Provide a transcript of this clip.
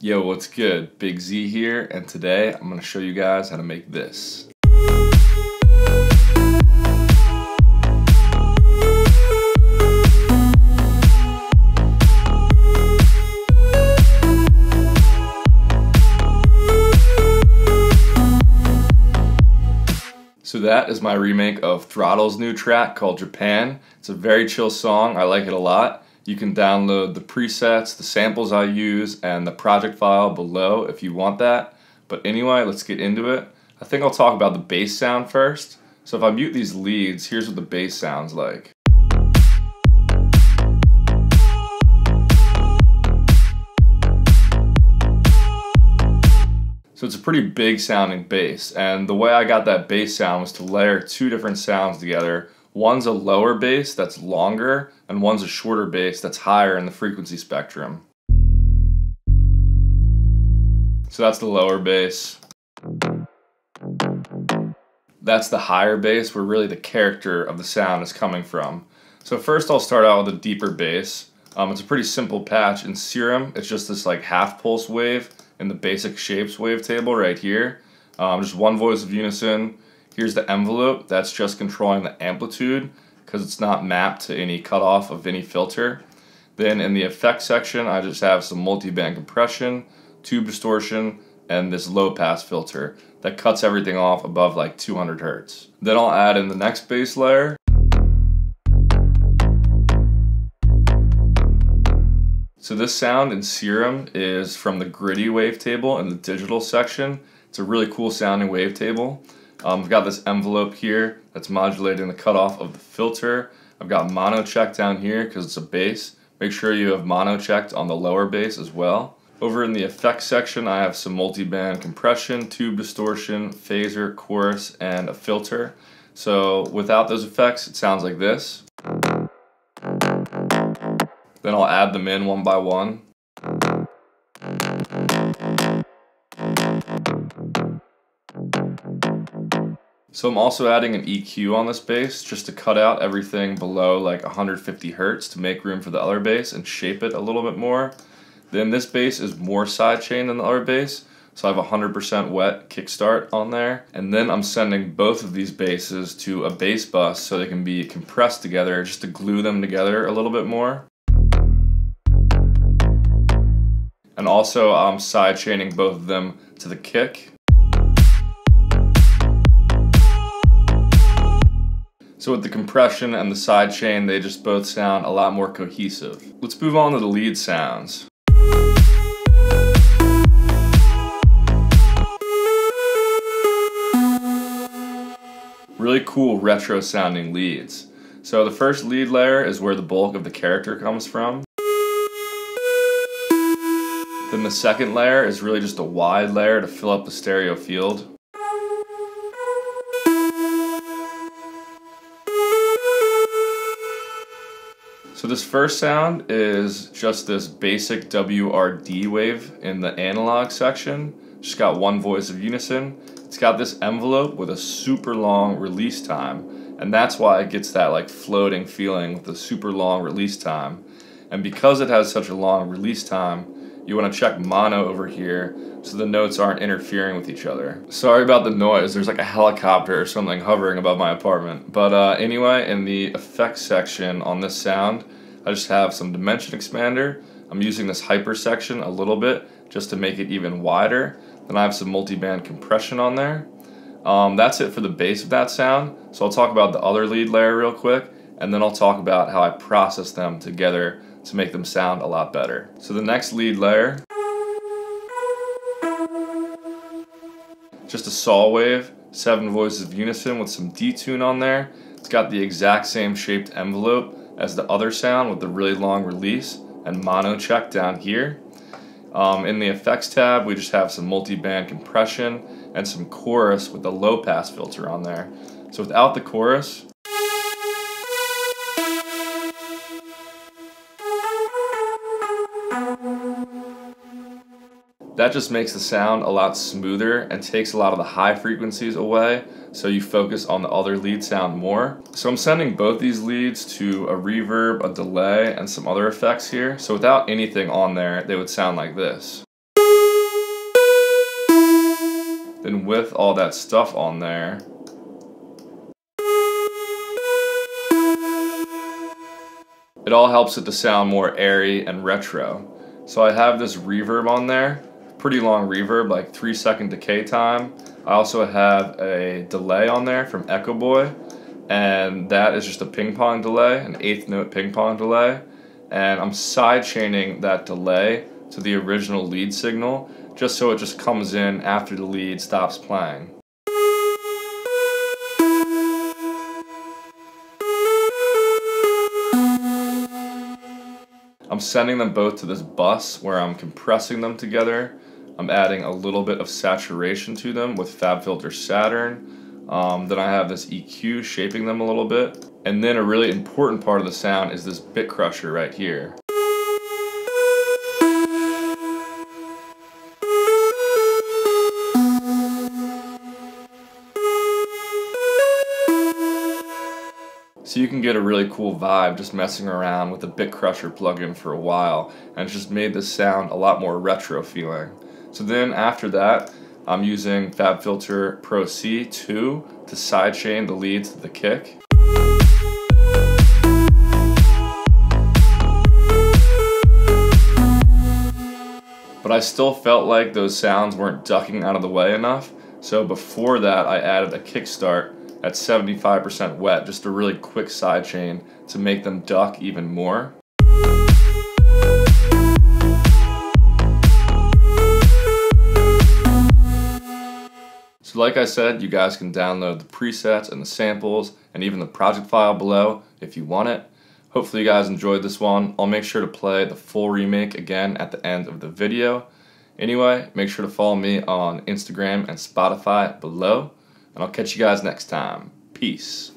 Yo, what's good? Big Z here, and today I'm going to show you guys how to make this. So that is my remake of Throttle's new track called Japan. It's a very chill song, I like it a lot. You can download the presets, the samples I use, and the project file below if you want that. But anyway, let's get into it. I think I'll talk about the bass sound first. So if I mute these leads, here's what the bass sounds like. So it's a pretty big sounding bass, and the way I got that bass sound was to layer two different sounds together. One's a lower bass that's longer, and one's a shorter bass that's higher in the frequency spectrum. So that's the lower bass. That's the higher bass where really the character of the sound is coming from. So first I'll start out with a deeper bass. It's a pretty simple patch in Serum. It's just this like half pulse wave in the basic shapes wavetable right here. Just one voice of unison. Here's the envelope, that's just controlling the amplitude because it's not mapped to any cutoff of any filter. Then in the effects section, I just have some multi-band compression, tube distortion, and this low pass filter that cuts everything off above like 200 Hertz. Then I'll add in the next bass layer. So this sound in Serum is from the gritty wavetable in the digital section. It's a really cool sounding wavetable. I've got this envelope here that's modulating the cutoff of the filter. I've got mono check down here because it's a bass. Make sure you have mono checked on the lower bass as well. Over in the effects section, I have some multi-band compression, tube distortion, phaser, chorus, and a filter. So without those effects, it sounds like this. Then I'll add them in one by one. So I'm also adding an EQ on this bass just to cut out everything below like 150 Hertz to make room for the other bass and shape it a little bit more. Then this bass is more sidechain than the other bass, so I have 100% wet kickstart on there. And then I'm sending both of these basses to a bass bus so they can be compressed together just to glue them together a little bit more. And also I'm sidechaining both of them to the kick. So with the compression and the sidechain, they just both sound a lot more cohesive. Let's move on to the lead sounds. Really cool retro sounding leads. So the first lead layer is where the bulk of the character comes from. Then the second layer is really just a wide layer to fill up the stereo field. So this first sound is just this basic WRD wave in the analog section. Just got one voice of unison. It's got this envelope with a super long release time, and that's why it gets that like floating feeling with the super long release time. And because it has such a long release time, you want to check mono over here so the notes aren't interfering with each other. Sorry about the noise, there's like a helicopter or something hovering above my apartment. But anyway, in the effects section on this sound, I just have some dimension expander. I'm using this hyper section a little bit just to make it even wider. Then I have some multi-band compression on there. That's it for the base of that sound. So I'll talk about the other lead layer real quick, and then I'll talk about how I process them together to make them sound a lot better. So the next lead layer, just a saw wave, 7 voices of unison with some detune on there. It's got the exact same shaped envelope as the other sound with the really long release and mono check down here. In the effects tab, we just have some multi-band compression and some chorus with the low pass filter on there. So without the chorus, that just makes the sound a lot smoother and takes a lot of the high frequencies away, so you focus on the other lead sound more. So I'm sending both these leads to a reverb, a delay, and some other effects here. So without anything on there, they would sound like this. Then with all that stuff on there, it all helps it to sound more airy and retro. So I have this reverb on there, pretty long reverb, like 3-second decay time. I also have a delay on there from Echo Boy, and that is just a ping pong delay, an 8th note ping pong delay. And I'm sidechaining that delay to the original lead signal, just so it just comes in after the lead stops playing. I'm sending them both to this bus where I'm compressing them together. I'm adding a little bit of saturation to them with FabFilter Saturn. Then I have this EQ shaping them a little bit. And then a really important part of the sound is this bit crusher right here. So you can get a really cool vibe just messing around with the Bit Crusher plugin for a while, and it's just made this sound a lot more retro feeling. So then after that, I'm using FabFilter Pro C2 to sidechain the leads to the kick. But I still felt like those sounds weren't ducking out of the way enough, so before that I added a kickstart at 75% wet, just a really quick sidechain to make them duck even more. So like I said, you guys can download the presets and the samples and even the project file below if you want it. Hopefully you guys enjoyed this one. I'll make sure to play the full remake again at the end of the video. Anyway, make sure to follow me on Instagram and Spotify below. And I'll catch you guys next time. Peace.